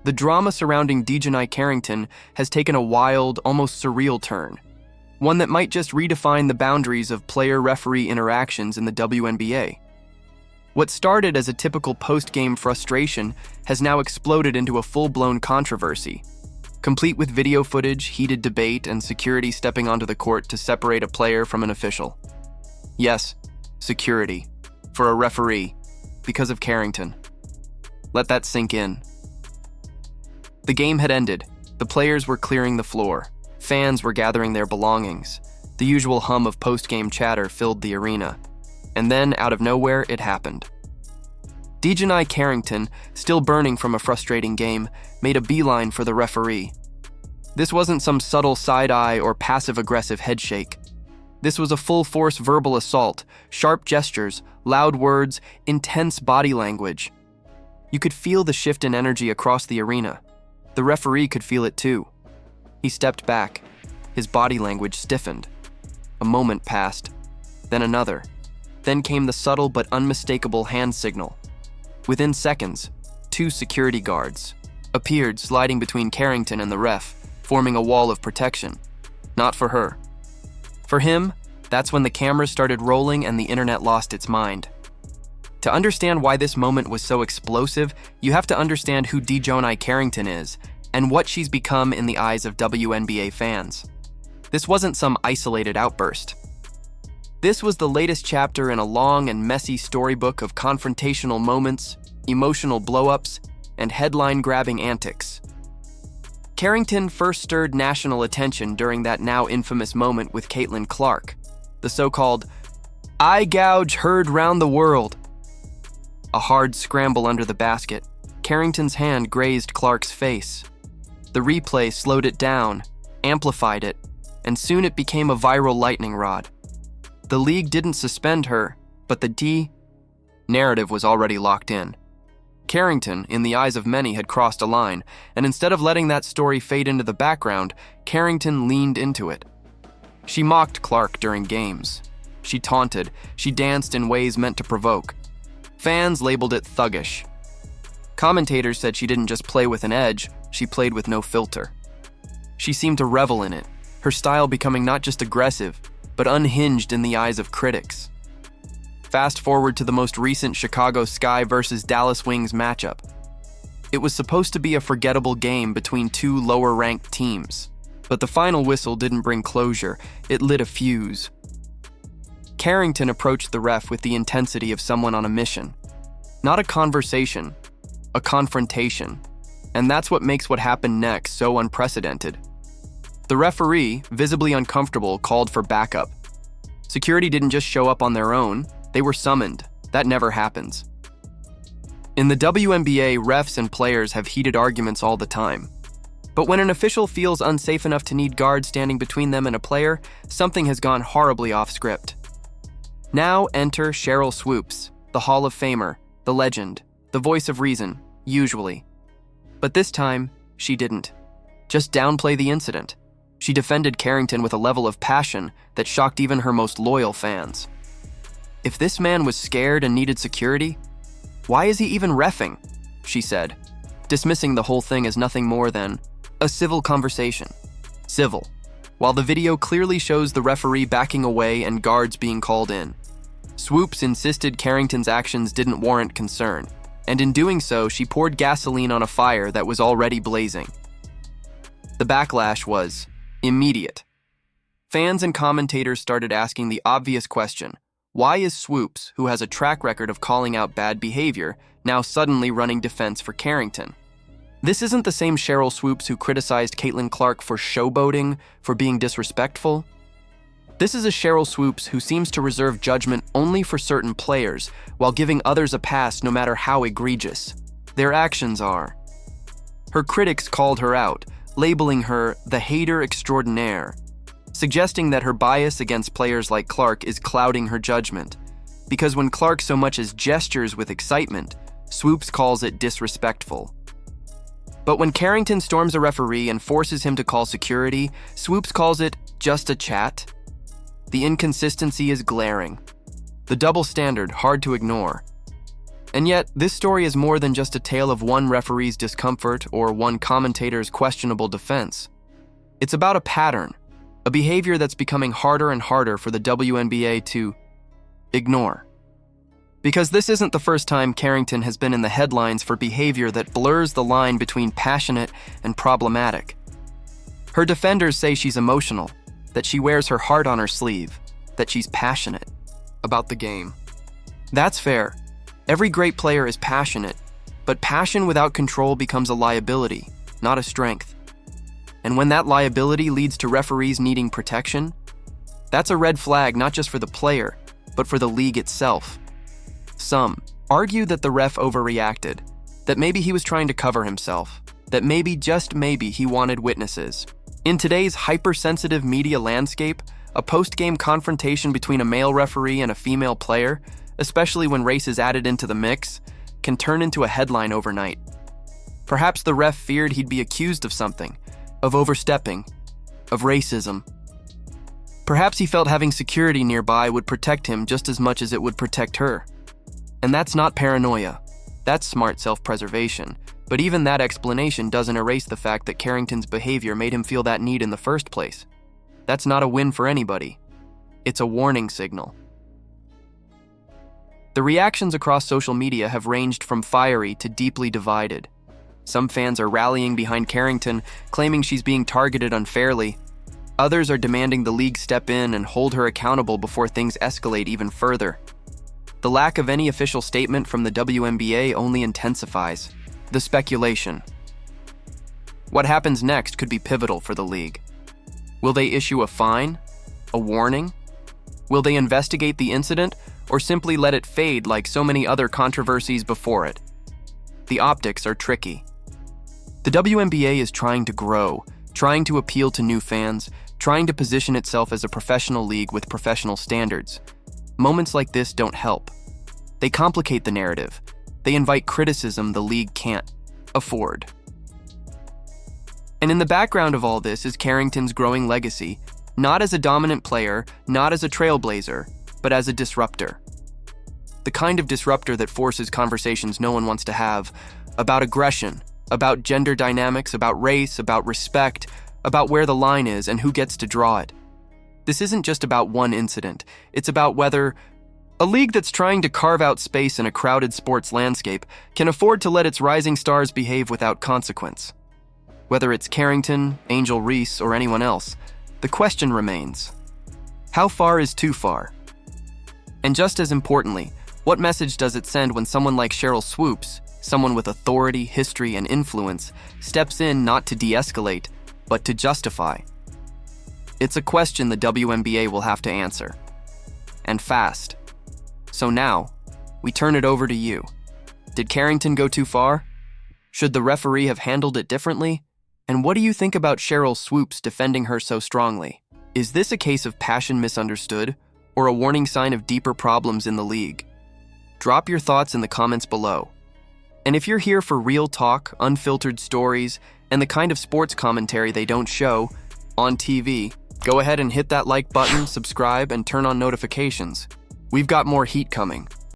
The drama surrounding Dijonai Carrington has taken a wild, almost surreal turn, one that might just redefine the boundaries of player-referee interactions in the WNBA. What started as a typical post-game frustration has now exploded into a full-blown controversy, complete with video footage, heated debate, and security stepping onto the court to separate a player from an official. Yes, security. For a referee. Because of Carrington. Let that sink in. The game had ended. The players were clearing the floor. Fans were gathering their belongings. The usual hum of post-game chatter filled the arena. And then, out of nowhere, it happened. Dijonai Carrington, still burning from a frustrating game, made a beeline for the referee. This wasn't some subtle side-eye or passive-aggressive headshake. This was a full-force verbal assault, sharp gestures, loud words, intense body language. You could feel the shift in energy across the arena. The referee could feel it too. He stepped back. His body language stiffened. A moment passed, then another. Then came the subtle but unmistakable hand signal. Within seconds, 2 security guards appeared sliding between Carrington and the ref, forming a wall of protection. Not for her. For him, that's when the cameras started rolling and the internet lost its mind. To understand why this moment was so explosive, you have to understand who Dijonai Carrington is and what she's become in the eyes of WNBA fans. This wasn't some isolated outburst. This was the latest chapter in a long and messy storybook of confrontational moments, emotional blow-ups, and headline-grabbing antics. Carrington first stirred national attention during that now infamous moment with Caitlin Clark, the so-called eye gouge heard round the world. A hard scramble under the basket, Carrington's hand grazed Clark's face. The replay slowed it down, amplified it, and soon it became a viral lightning rod. The league didn't suspend her, but the narrative was already locked in. Carrington, in the eyes of many, had crossed a line, and instead of letting that story fade into the background, Carrington leaned into it. She mocked Clark during games. She taunted, she danced in ways meant to provoke. Fans labeled it thuggish. Commentators said she didn't just play with an edge, she played with no filter. She seemed to revel in it, her style becoming not just aggressive, but unhinged in the eyes of critics. Fast forward to the most recent Chicago Sky versus Dallas Wings matchup. It was supposed to be a forgettable game between 2 lower-ranked teams, but the final whistle didn't bring closure, it lit a fuse. Carrington approached the ref with the intensity of someone on a mission. Not a conversation, a confrontation. And that's what makes what happened next so unprecedented. The referee, visibly uncomfortable, called for backup. Security didn't just show up on their own, they were summoned. That never happens. In the WNBA, refs and players have heated arguments all the time. But when an official feels unsafe enough to need guards standing between them and a player, something has gone horribly off script. Now enter Sheryl Swoopes, the Hall of Famer, the legend, the voice of reason, usually. But this time, she didn't. Just downplay the incident. She defended Carrington with a level of passion that shocked even her most loyal fans. If this man was scared and needed security, why is he even reffing? She said, dismissing the whole thing as nothing more than a civil conversation. Civil, while the video clearly shows the referee backing away and guards being called in. Swoopes insisted Carrington's actions didn't warrant concern, and in doing so, she poured gasoline on a fire that was already blazing. The backlash was immediate. Fans and commentators started asking the obvious question, why is Swoopes, who has a track record of calling out bad behavior, now suddenly running defense for Carrington? This isn't the same Sheryl Swoopes who criticized Caitlin Clark for showboating, for being disrespectful. This is a Sheryl Swoopes who seems to reserve judgment only for certain players, while giving others a pass no matter how egregious their actions are. Her critics called her out, labeling her the hater extraordinaire, suggesting that her bias against players like Clark is clouding her judgment, because when Clark so much as gestures with excitement, Swoopes calls it disrespectful. But when Carrington storms a referee and forces him to call security, Swoopes calls it just a chat. The inconsistency is glaring. The double standard hard to ignore. And yet, this story is more than just a tale of one referee's discomfort or one commentator's questionable defense. It's about a pattern, a behavior that's becoming harder and harder for the WNBA to ignore. Because this isn't the first time Carrington has been in the headlines for behavior that blurs the line between passionate and problematic. Her defenders say she's emotional, that she wears her heart on her sleeve, that she's passionate about the game. That's fair. Every great player is passionate, but passion without control becomes a liability, not a strength. And when that liability leads to referees needing protection, that's a red flag not just for the player, but for the league itself. Some argue that the ref overreacted, that maybe he was trying to cover himself, that maybe, just maybe, he wanted witnesses. In today's hypersensitive media landscape, a post-game confrontation between a male referee and a female player, especially when race is added into the mix, can turn into a headline overnight. Perhaps the ref feared he'd be accused of something, of overstepping, of racism. Perhaps he felt having security nearby would protect him just as much as it would protect her. And that's not paranoia. That's smart self-preservation. But even that explanation doesn't erase the fact that Carrington's behavior made him feel that need in the first place. That's not a win for anybody. It's a warning signal. The reactions across social media have ranged from fiery to deeply divided. Some fans are rallying behind Carrington, claiming she's being targeted unfairly. Others are demanding the league step in and hold her accountable before things escalate even further. The lack of any official statement from the WNBA only intensifies the speculation. What happens next could be pivotal for the league. Will they issue a fine? A warning? Will they investigate the incident, or simply let it fade like so many other controversies before it? The optics are tricky. The WNBA is trying to grow, trying to appeal to new fans, trying to position itself as a professional league with professional standards. Moments like this don't help. They complicate the narrative. They invite criticism the league can't afford. And in the background of all this is Carrington's growing legacy, not as a dominant player, not as a trailblazer, but as a disruptor. The kind of disruptor that forces conversations no one wants to have, about aggression, about gender dynamics, about race, about respect, about where the line is and who gets to draw it. This isn't just about one incident. It's about whether a league that's trying to carve out space in a crowded sports landscape can afford to let its rising stars behave without consequence. Whether it's Carrington, Angel Reese, or anyone else, the question remains: how far is too far? And just as importantly, what message does it send when someone like Sheryl Swoopes, someone with authority, history, and influence, steps in not to de-escalate, but to justify? It's a question the WNBA will have to answer. And fast. So now, we turn it over to you. Did Carrington go too far? Should the referee have handled it differently? And what do you think about Sheryl Swoopes defending her so strongly? Is this a case of passion misunderstood, or a warning sign of deeper problems in the league? Drop your thoughts in the comments below. And if you're here for real talk, unfiltered stories, and the kind of sports commentary they don't show on TV, go ahead and hit that like button, subscribe, and turn on notifications. We've got more heat coming.